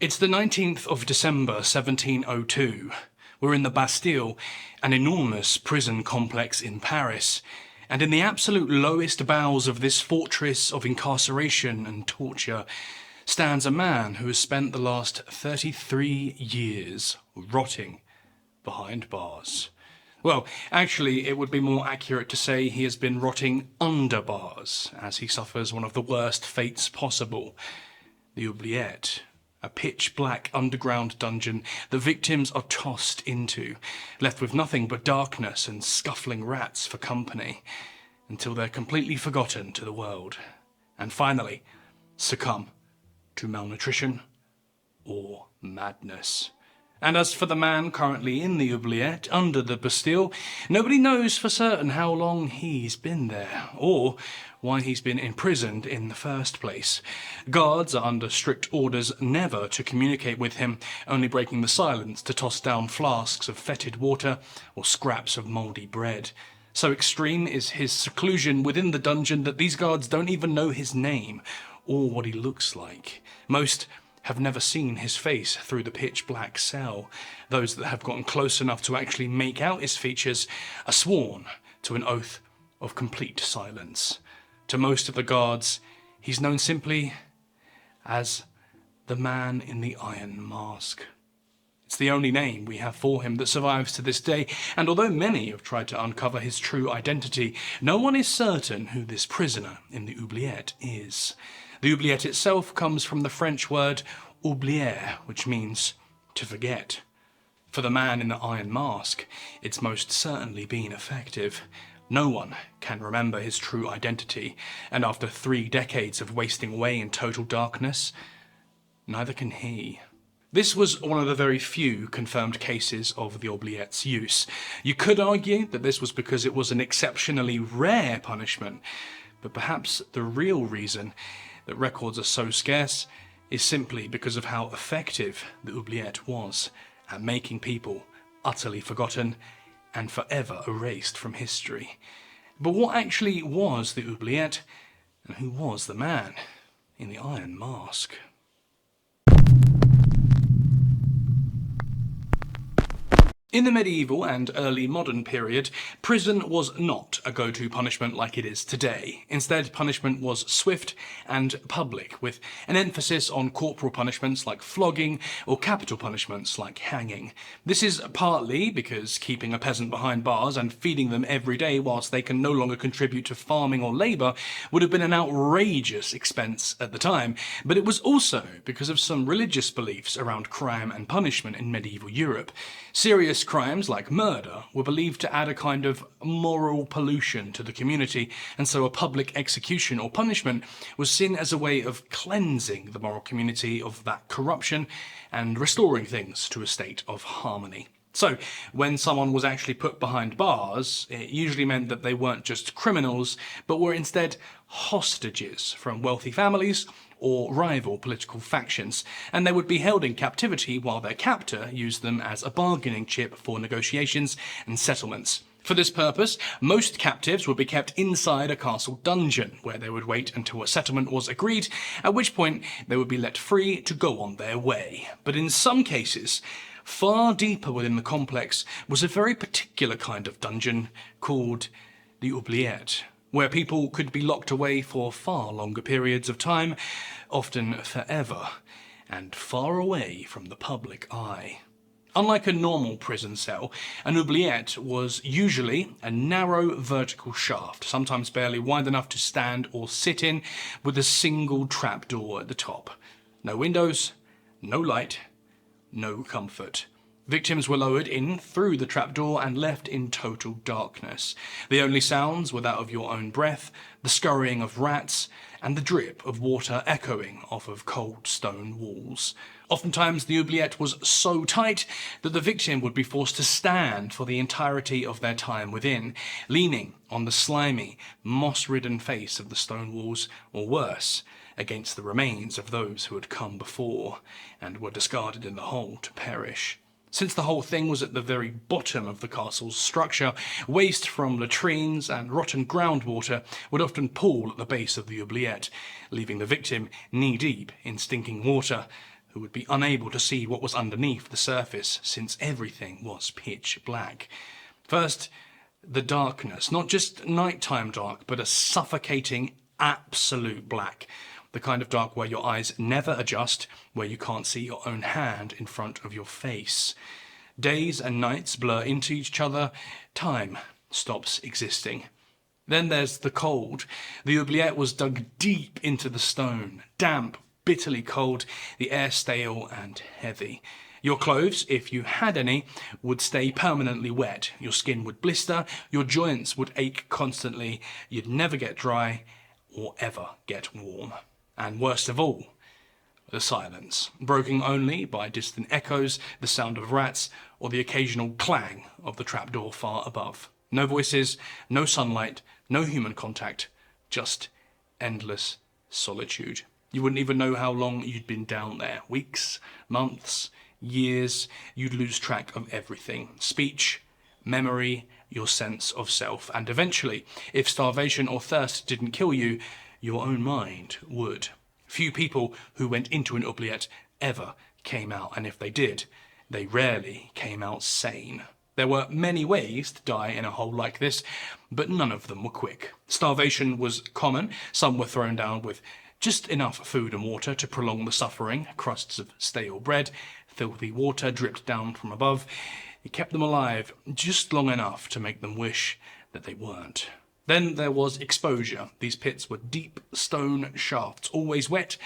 It's the 19th of December 1702. We're in the Bastille, an enormous prison complex in Paris, and in the absolute lowest bowels of this fortress of incarceration and torture stands a man who has spent the last 33 years rotting behind bars. Well, actually, it would be more accurate to say he has been rotting under bars, as he suffers one of the worst fates possible. The Oubliette, a pitch-black underground dungeon the victims are tossed into, left with nothing but darkness and scuffling rats for company, until they're completely forgotten to the world, and finally succumb to malnutrition or madness. And as for the man currently in the Oubliette, under the Bastille, nobody knows for certain how long he's been there, or why he's been imprisoned in the first place. Guards are under strict orders never to communicate with him, only breaking the silence to toss down flasks of fetid water or scraps of mouldy bread. So extreme is his seclusion within the dungeon that these guards don't even know his name or what he looks like. Most have never seen his face through the pitch-black cell. Those that have gotten close enough to actually make out his features are sworn to an oath of complete silence. To most of the guards, he's known simply as the Man in the Iron Mask. It's the only name we have for him that survives to this day, and although many have tried to uncover his true identity, no one is certain who this prisoner in the Oubliette is. The Oubliette itself comes from the French word oublier, which means to forget. For the Man in the Iron Mask, it's most certainly been effective. No one can remember his true identity, and after 3 decades of wasting away in total darkness, neither can he. This was one of the very few confirmed cases of the Oubliette's use. You could argue that this was because it was an exceptionally rare punishment, but perhaps the real reason that records are so scarce is simply because of how effective the Oubliette was at making people utterly forgotten and forever erased from history. But what actually was the Oubliette, and who was the Man in the Iron Mask? In the medieval and early modern period, prison was not a go-to punishment like it is today. Instead, punishment was swift and public, with an emphasis on corporal punishments like flogging or capital punishments like hanging. This is partly because keeping a peasant behind bars and feeding them every day whilst they can no longer contribute to farming or labour would have been an outrageous expense at the time, but it was also because of some religious beliefs around crime and punishment in medieval Europe. Serious crimes like murder were believed to add a kind of moral pollution to the community, and so a public execution or punishment was seen as a way of cleansing the moral community of that corruption and restoring things to a state of harmony. So, when someone was actually put behind bars, it usually meant that they weren't just criminals, but were instead hostages from wealthy families or rival political factions, and they would be held in captivity while their captor used them as a bargaining chip for negotiations and settlements. For this purpose, most captives would be kept inside a castle dungeon, where they would wait until a settlement was agreed, at which point they would be let free to go on their way. But in some cases, far deeper within the complex was a very particular kind of dungeon called the Oubliette, where people could be locked away for far longer periods of time, often forever, and far away from the public eye. Unlike a normal prison cell, an oubliette was usually a narrow vertical shaft, sometimes barely wide enough to stand or sit in, with a single trapdoor at the top. No windows, no light, no comfort. Victims were lowered in through the trapdoor and left in total darkness. The only sounds were that of your own breath, the scurrying of rats, and the drip of water echoing off of cold stone walls. Oftentimes the oubliette was so tight that the victim would be forced to stand for the entirety of their time within, leaning on the slimy, moss-ridden face of the stone walls, or worse, against the remains of those who had come before and were discarded in the hole to perish. Since the whole thing was at the very bottom of the castle's structure, waste from latrines and rotten groundwater would often pool at the base of the oubliette, leaving the victim knee-deep in stinking water, who would be unable to see what was underneath the surface since everything was pitch black. First, the darkness, not just nighttime dark, but a suffocating absolute black. The kind of dark where your eyes never adjust, where you can't see your own hand in front of your face. Days and nights blur into each other, time stops existing. Then there's the cold. The oubliette was dug deep into the stone, damp, bitterly cold, the air stale and heavy. Your clothes, if you had any, would stay permanently wet. Your skin would blister, your joints would ache constantly, you'd never get dry or ever get warm. And worst of all, the silence, broken only by distant echoes, the sound of rats, or the occasional clang of the trapdoor far above. No voices, no sunlight, no human contact, just endless solitude. You wouldn't even know how long you'd been down there. Weeks, months, years. You'd lose track of everything. Speech, memory, your sense of self. And eventually, if starvation or thirst didn't kill you, your own mind would. Few people who went into an oubliette ever came out, and if they did, they rarely came out sane. There were many ways to die in a hole like this, but none of them were quick. Starvation was common. Some were thrown down with just enough food and water to prolong the suffering. Crusts of stale bread, filthy water dripped down from above. It kept them alive just long enough to make them wish that they weren't. Then there was exposure. These pits were deep stone shafts, always wet,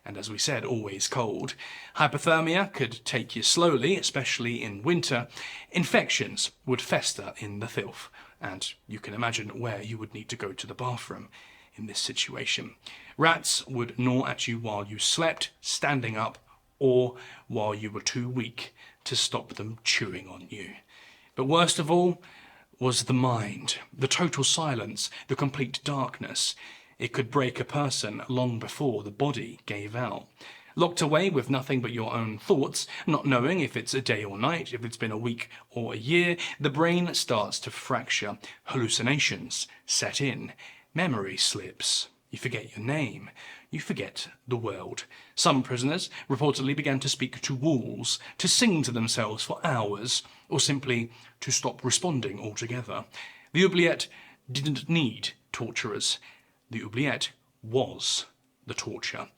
and as we said, always cold. Hypothermia could take you slowly, especially in winter. Infections would fester in the filth, and you can imagine where you would need to go to the bathroom in this situation. Rats would gnaw at you while you slept, standing up, or while you were too weak to stop them chewing on you. But worst of all was the mind, the total silence, the complete darkness. It could break a person long before the body gave out. Locked away with nothing but your own thoughts, not knowing if it's a day or night, if it's been a week or a year, the brain starts to fracture. Hallucinations set in. Memory slips. You forget your name. You forget the world. Some prisoners reportedly began to speak to walls, to sing to themselves for hours, or simply to stop responding altogether. The oubliette didn't need torturers. The oubliette was the torture.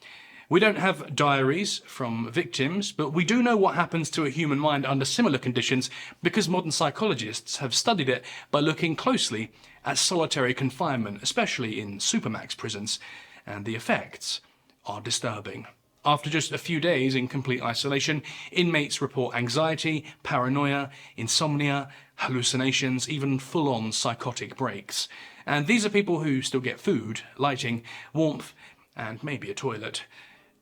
We don't have diaries from victims, but we do know what happens to a human mind under similar conditions because modern psychologists have studied it by looking closely at solitary confinement, especially in supermax prisons, and the effects are disturbing. After just a few days in complete isolation, inmates report anxiety, paranoia, insomnia, hallucinations, even full-on psychotic breaks. And these are people who still get food, lighting, warmth, and maybe a toilet.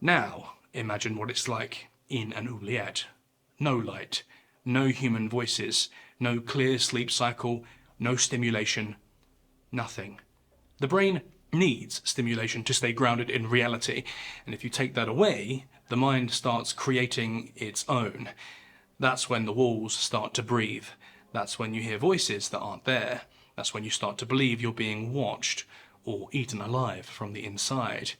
Now, imagine what it's like in an oubliette. No light, no human voices, no clear sleep cycle, no stimulation, nothing. The brain needs stimulation to stay grounded in reality, and if you take that away, the mind starts creating its own. That's when the walls start to breathe. That's when you hear voices that aren't there. That's when you start to believe you're being watched or eaten alive from the inside.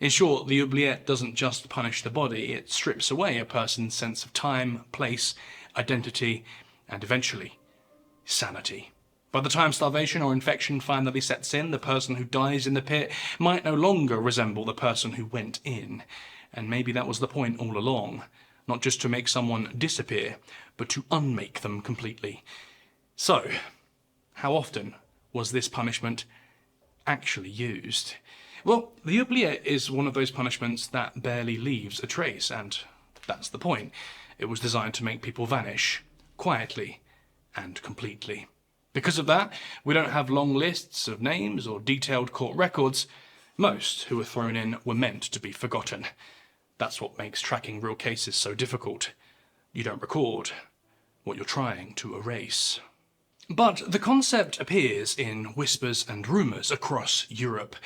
In short, the oubliette doesn't just punish the body, it strips away a person's sense of time, place, identity, and eventually, sanity. By the time starvation or infection finally sets in, the person who dies in the pit might no longer resemble the person who went in. And maybe that was the point all along. Not just to make someone disappear, but to unmake them completely. So, how often was this punishment actually used? Well, the oubliette is one of those punishments that barely leaves a trace, and that's the point. It was designed to make people vanish, quietly and completely. Because of that, we don't have long lists of names or detailed court records. Most who were thrown in were meant to be forgotten. That's what makes tracking real cases so difficult. You don't record what you're trying to erase. But the concept appears in whispers and rumours across Europe.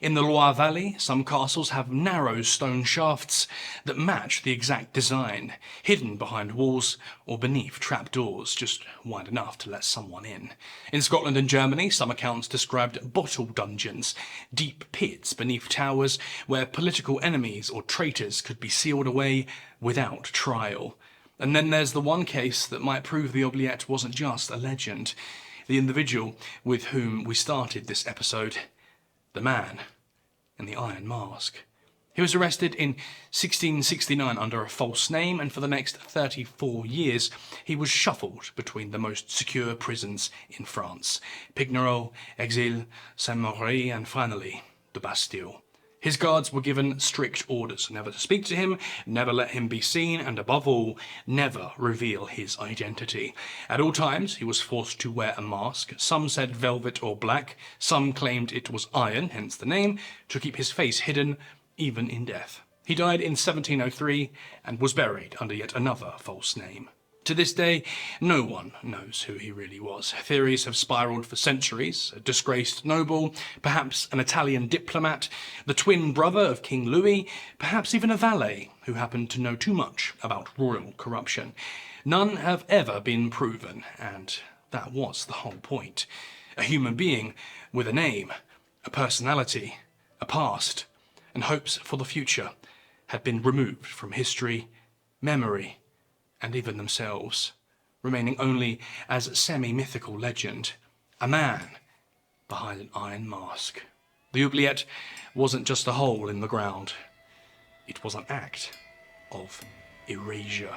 In the Loire Valley, some castles have narrow stone shafts that match the exact design, hidden behind walls or beneath trapdoors, just wide enough to let someone in. In Scotland and Germany, some accounts described bottle dungeons, deep pits beneath towers where political enemies or traitors could be sealed away without trial. And then there's the one case that might prove the Oubliette wasn't just a legend. The individual with whom we started this episode, the man in the Iron Mask. He was arrested in 1669 under a false name, and for the next 34 years he was shuffled between the most secure prisons in France: Pignerol, Exil, Saint-Maury, and finally the Bastille. His guards were given strict orders never to speak to him, never let him be seen, and above all, never reveal his identity. At all times, he was forced to wear a mask. Some said velvet or black, some claimed it was iron, hence the name, to keep his face hidden, even in death. He died in 1703 and was buried under yet another false name. To this day, no one knows who he really was. Theories have spiraled for centuries: a disgraced noble, perhaps an Italian diplomat, the twin brother of King Louis, perhaps even a valet who happened to know too much about royal corruption. None have ever been proven, and that was the whole point. A human being with a name, a personality, a past, and hopes for the future had been removed from history, memory, and even themselves, remaining only as semi-mythical legend, a man behind an iron mask. The Oubliette wasn't just a hole in the ground, it was an act of erasure.